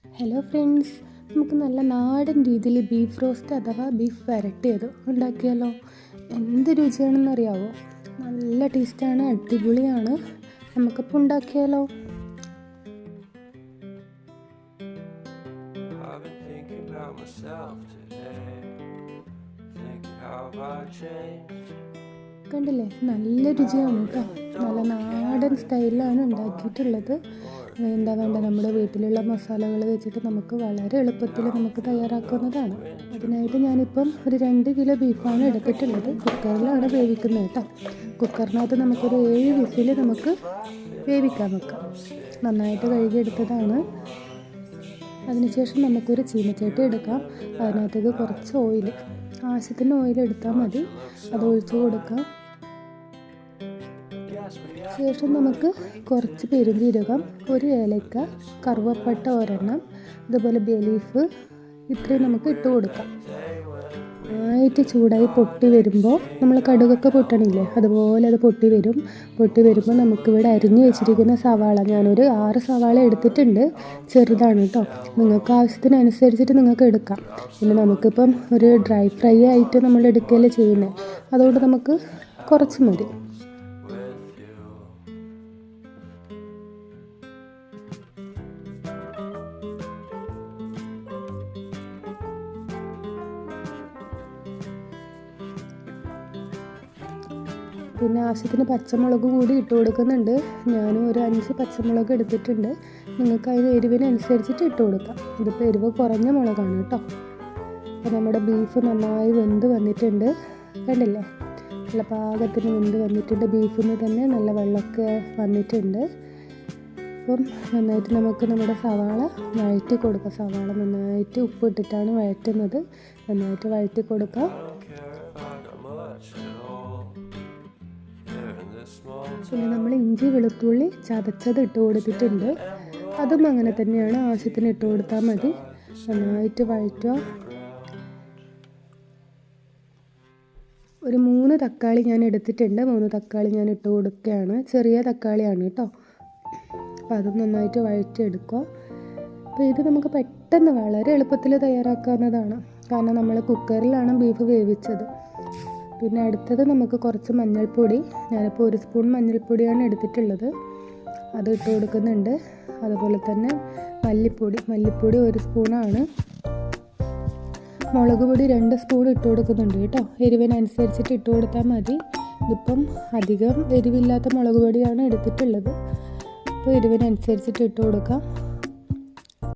Hello friends, നമുക്ക് നല്ല നാടൻ രീതിയിൽ ബീഫ് റോസ്റ്റ് അഥവാ ബീഫ് വരട്ടിയത് ഉണ്ടാക്കിയാലോ? എന്ത് രുചിയാണെന്നറിയാവോ? നല്ല ടേസ്റ്റാണ്, അടിപൊളിയാണ്. നമുക്കിപ്പോൾ ഉണ്ടാക്കിയാലോ? കണ്ടില്ലേ, നല്ല രുചിയാണ് കേട്ടോ. നല്ല നാടൻ സ്റ്റൈലിലാണ് ഉണ്ടാക്കിയിട്ടുള്ളത്. എന്താ വേണ്ട, നമ്മുടെ വീട്ടിലുള്ള മസാലകൾ വെച്ചിട്ട് നമുക്ക് വളരെ എളുപ്പത്തിൽ നമുക്ക് തയ്യാറാക്കുന്നതാണ്. അതിനായിട്ട് ഞാനിപ്പം ഒരു 2 കിലോ ബീഫാണ് എടുത്തിട്ടുള്ളത്. കുക്കറിലാണ് വേവിക്കുന്നത് കേട്ടോ. കുക്കറിനകത്ത് നമുക്കൊരു 7 വിസിൽ നമുക്ക് വേവിക്കാൻ വെക്കാം. നന്നായിട്ട് കഴുകിയെടുത്തതാണ്. അതിനുശേഷം നമുക്കൊരു ചീനച്ചട്ടി എടുക്കാം. അതിനകത്തേക്ക് കുറച്ച് ഓയിൽ, ആവശ്യത്തിന് ഓയിൽ എടുത്താൽ മതി. അത് ഒഴിച്ച് കൊടുക്കാം. ശേഷം നമുക്ക് കുറച്ച് പെരുംജീരകം, ഒരു ഏലക്ക, കറുവപ്പട്ട ഒരെണ്ണം, അതുപോലെ ബേ ലീഫ്, ഇത്രയും നമുക്ക് ഇട്ട് കൊടുക്കാം. നന്നായിട്ട് ചൂടായി പൊട്ടി വരുമ്പോൾ നമ്മൾ കടുകൊക്കെ പൊട്ടണില്ലേ, അതുപോലെ അത് പൊട്ടി വരുമ്പോൾ നമുക്കിവിടെ അരിഞ്ഞു വെച്ചിരിക്കുന്ന സവാള, ഞാനൊരു 6 സവാള എടുത്തിട്ടുണ്ട്. ചെറുതാണ് കേട്ടോ. നിങ്ങൾക്ക് ആവശ്യത്തിനനുസരിച്ചിട്ട് നിങ്ങൾക്ക് എടുക്കാം. പിന്നെ നമുക്കിപ്പം ഒരു ഡ്രൈ ഫ്രൈ ആയിട്ട് നമ്മൾ എടുക്കുകയല്ലേ ചെയ്യുന്നത്, അതുകൊണ്ട് നമുക്ക് കുറച്ച് മതി. പിന്നെ ആവശ്യത്തിന് പച്ചമുളക് കൂടി ഇട്ട് കൊടുക്കുന്നുണ്ട്. ഞാനും ഒരു 5 പച്ചമുളക് എടുത്തിട്ടുണ്ട്. നിങ്ങൾക്ക് അതിന് എരിവിനനുസരിച്ചിട്ട് ഇട്ട് കൊടുക്കാം. ഇതിപ്പോൾ എരിവ് കുറഞ്ഞ മുളകാണ് കേട്ടോ. അപ്പോൾ നമ്മുടെ ബീഫ് നന്നായി വെന്ത് വന്നിട്ടുണ്ട്. കണ്ടില്ലേ, നല്ല പാകത്തിന് വെന്ത് വന്നിട്ടുണ്ട്. ബീഫിൽ നിന്ന് തന്നെ നല്ല വെള്ളമൊക്കെ വന്നിട്ടുണ്ട്. അപ്പം നന്നായിട്ട് നമുക്ക് നമ്മുടെ സവാള വഴറ്റി കൊടുക്കാം. സവാള നന്നായിട്ട് ഉപ്പിട്ടിട്ടാണ് വഴറ്റുന്നത്. നന്നായിട്ട് വഴറ്റി കൊടുക്കാം. പിന്നെ നമ്മൾ ഇഞ്ചി വെളുത്തുള്ളി ചതച്ചത് ഇട്ട് കൊടുത്തിട്ടുണ്ട്. അതും അങ്ങനെ തന്നെയാണ്, ആവശ്യത്തിന് ഇട്ട് കൊടുത്താൽ മതി. നന്നായിട്ട് വഴറ്റുക. ഒരു 3 തക്കാളി ഞാൻ എടുത്തിട്ടുണ്ട്. 3 തക്കാളി ഞാൻ ഇട്ട് കൊടുക്കുകയാണ്. ചെറിയ തക്കാളിയാണ് കേട്ടോ. അപ്പോൾ അതും നന്നായിട്ട് വഴറ്റിയെടുക്കുക. അപ്പോൾ ഇത് നമുക്ക് പെട്ടെന്ന് വളരെ എളുപ്പത്തിൽ തയ്യാറാക്കാവുന്നതാണ്. കാരണം നമ്മൾ കുക്കറിലാണ് ബീഫ് വേവിച്ചത്. പിന്നെ അടുത്തത് നമുക്ക് കുറച്ച് മഞ്ഞൾപ്പൊടി, ഞാനിപ്പോൾ 1 സ്പൂൺ മഞ്ഞൾപ്പൊടിയാണ് എടുത്തിട്ടുള്ളത്. അത് ഇട്ട് കൊടുക്കുന്നുണ്ട്. അതുപോലെ തന്നെ മല്ലിപ്പൊടി 1 സ്പൂണാണ്. മുളക് പൊടി 2 സ്പൂൺ ഇട്ട് കൊടുക്കുന്നുണ്ട് കേട്ടോ. എരിവിനനുസരിച്ചിട്ട് ഇട്ട് കൊടുത്താൽ മതി. ഇതിപ്പം അധികം എരിവില്ലാത്ത മുളക് പൊടിയാണ് എടുത്തിട്ടുള്ളത്. അപ്പോൾ എരിവിനനുസരിച്ചിട്ട് ഇട്ട് കൊടുക്കാം.